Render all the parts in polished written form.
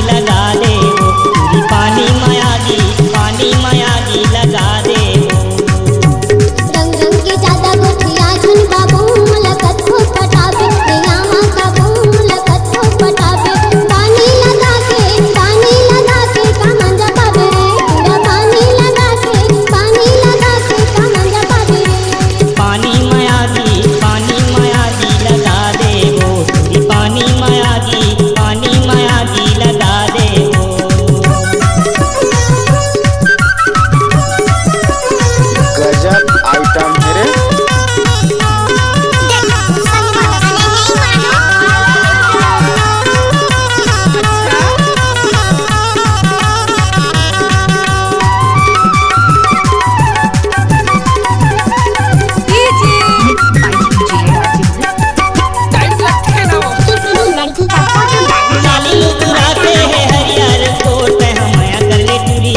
लगा दे वो, तुरी पानी में आगी लगा दे वो। रंग रंग के ज्यादा गोठिया झुन बाबू मुलाकात हो पटावे, यामा का बू मुलाकात हो पटावे। पानी लगा के का मंजा पावे रे, पूरा पानी लगा के का मंजा पावे रे। पानी में आगी लगा दे वो, तुरी पानी में आगी लगा दे वो। गजब आइटम है रे। लाली मुस्कुराते हैं हरियर कोट पे हमया कर ले टूरी,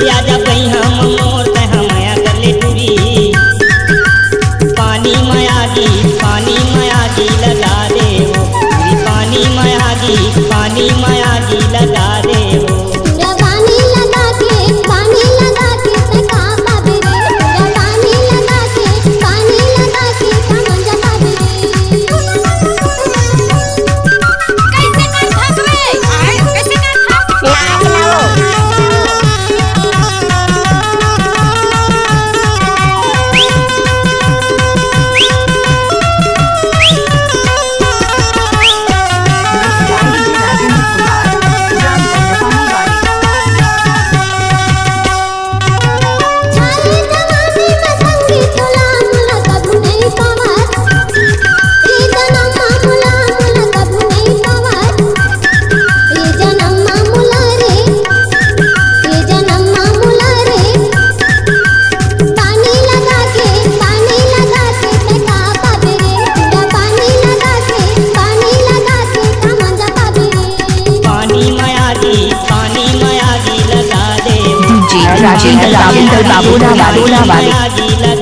आजा कहीं हम मोर पे हमया कर ले टूरी। पानी में आगी लगा दे वो, तुरी पानी में आगी लगा दे वो। पूरा पानी लगा के का पावे रे, पूरा पानी लगा के का मंजा पावे रे। कैसे कर फसवे कैसे कर छाले जवानी में संगी तोला मुला कबू नहीं पावत, ये जन्म मुला कबू नहीं पावत। ये जन्म मुला रे पानी लगा के का पावे रे, पूरा पानी लगा के का मंजा पावे रे। पानी में आगी लगा दे वो, राजेंद्र बाबू आगी लगा